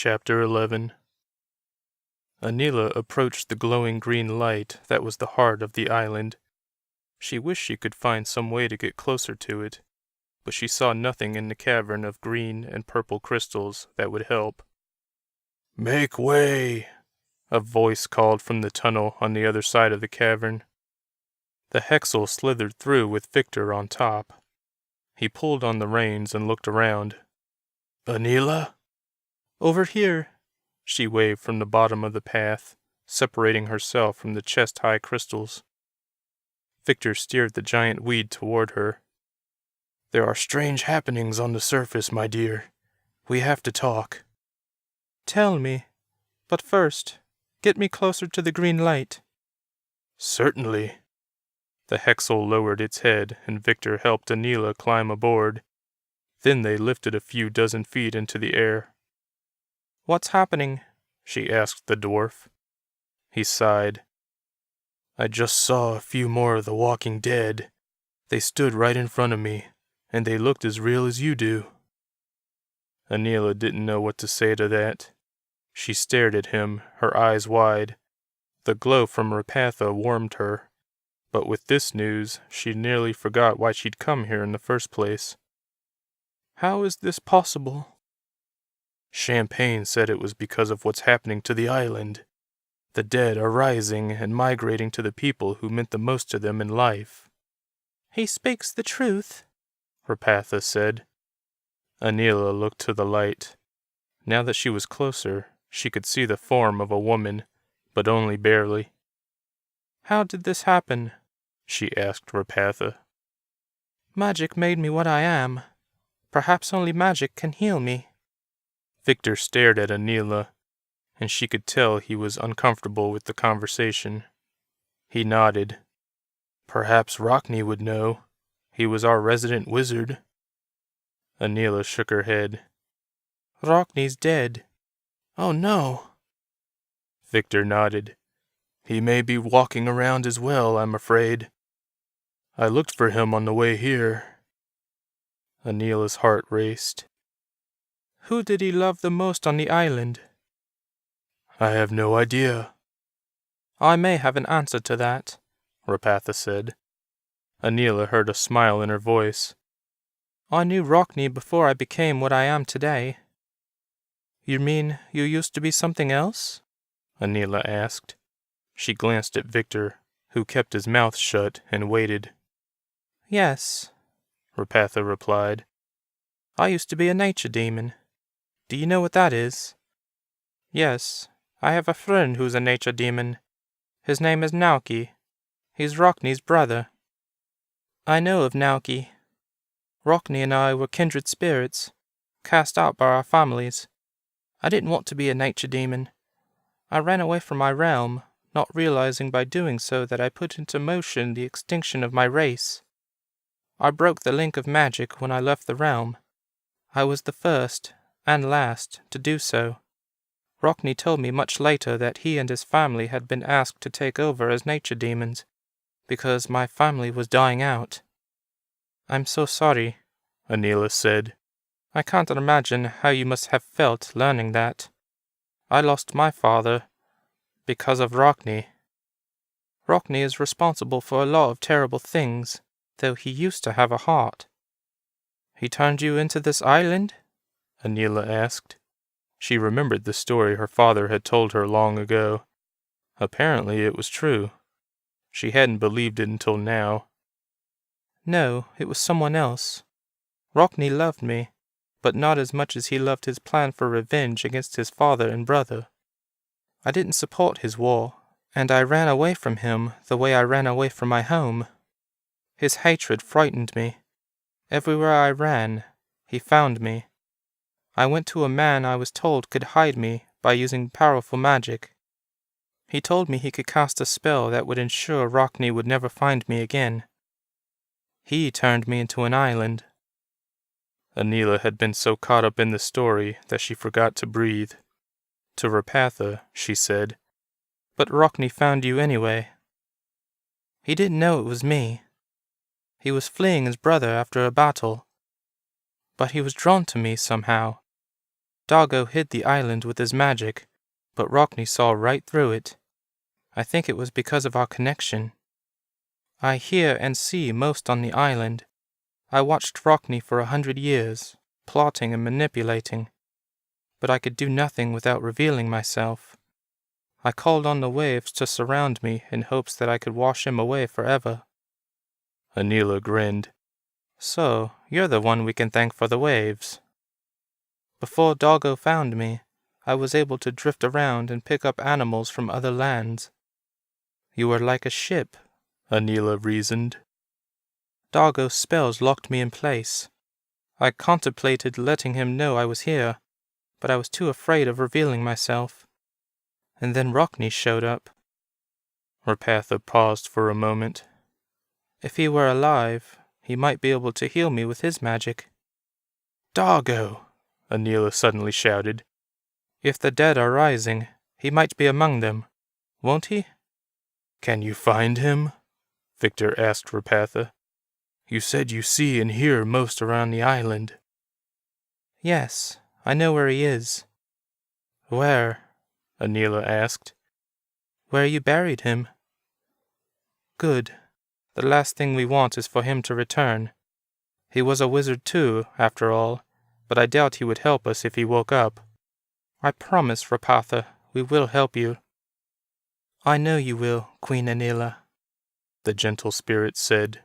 Chapter 11. Anila approached the glowing green light that was the heart of the island. She wished she could find some way to get closer to it, but she saw nothing in the cavern of green and purple crystals that would help. "Make way!" a voice called from the tunnel on the other side of the cavern. The Hexel slithered through with Victor on top. He pulled on the reins and looked around. "Anila?" "Over here," she waved from the bottom of the path, separating herself from the chest-high crystals. Victor steered the giant weed toward her. "There are strange happenings on the surface, my dear. We have to talk." "Tell me. But first, get me closer to the green light." "Certainly." The Hexel lowered its head, and Victor helped Anila climb aboard. Then they lifted a few dozen feet into the air. "What's happening?" she asked the dwarf. He sighed. "I just saw a few more of the walking dead. They stood right in front of me, and they looked as real as you do." Anila didn't know what to say to that. She stared at him, her eyes wide. The glow from Rapatha warmed her, but with this news, she nearly forgot why she'd come here in the first place. "How is this possible?" "Champagne said it was because of what's happening to the island. The dead are rising and migrating to the people who meant the most to them in life." "He speaks the truth," Rapatha said. Anila looked to the light. Now that she was closer, she could see the form of a woman, but only barely. "How did this happen?" she asked Rapatha. "Magic made me what I am. Perhaps only magic can heal me." Victor stared at Anila, and she could tell he was uncomfortable with the conversation. He nodded. "Perhaps Rockney would know. He was our resident wizard." Anila shook her head. "Rockney's dead." "Oh no." Victor nodded. "He may be walking around as well, I'm afraid. I looked for him on the way here." Anila's heart raced. "Who did he love the most on the island?" "I have no idea." "I may have an answer to that," Rapatha said. Anila heard a smile in her voice. "I knew Rockney before I became what I am today." "You mean you used to be something else?" Anila asked. She glanced at Victor, who kept his mouth shut and waited. "Yes," Rapatha replied. "I used to be a nature demon. Do you know what that is?" "Yes, I have a friend who's a nature demon. His name is Nauki. He's Rockney's brother." "I know of Nauki. Rockney and I were kindred spirits, cast out by our families. I didn't want to be a nature demon. I ran away from my realm, not realizing by doing so that I put into motion the extinction of my race. I broke the link of magic when I left the realm. I was the first, and last, to do so. Rockney told me much later that he and his family had been asked to take over as nature demons, because my family was dying out." "I'm so sorry," Anila said. "I can't imagine how you must have felt learning that. I lost my father because of Rockney. Rockney is responsible for a lot of terrible things, though he used to have a heart." "He turned you into this island?" Anila asked. She remembered the story her father had told her long ago. Apparently it was true. She hadn't believed it until now. "No, it was someone else. Rockney loved me, but not as much as he loved his plan for revenge against his father and brother. I didn't support his war, and I ran away from him the way I ran away from my home. His hatred frightened me. Everywhere I ran, he found me. I went to a man I was told could hide me by using powerful magic. He told me he could cast a spell that would ensure Rockney would never find me again. He turned me into an island." Anila had been so caught up in the story that she forgot to breathe. To Rapatha, she said, "But Rockney found you anyway." "He didn't know it was me. He was fleeing his brother after a battle. But he was drawn to me somehow. Doggo hid the island with his magic, but Rockne saw right through it. I think it was because of our connection. I hear and see most on the island. I watched Rockne for 100 years, plotting and manipulating, but I could do nothing without revealing myself. I called on the waves to surround me in hopes that I could wash him away forever. Anila grinned. So, you're the one we can thank for the waves. Before Doggo found me, I was able to drift around and pick up animals from other lands. You were like a ship, Anila reasoned. Doggo's spells locked me in place. I contemplated letting him know I was here, but I was too afraid of revealing myself. And then Rockne showed up. Rapatha paused for a moment. If he were alive, he might be able to heal me with his magic. Doggo! Anila suddenly shouted. If the dead are rising, he might be among them, won't he? Can you find him? Victor asked Rapatha. You said you see and hear most around the island. Yes, I know where he is. Where? Anila asked. Where you buried him. Good. The last thing we want is for him to return. He was a wizard too, after all, but I doubt he would help us if he woke up. I promise, Rapatha, we will help you. I know you will, Queen Anila, the gentle spirit said.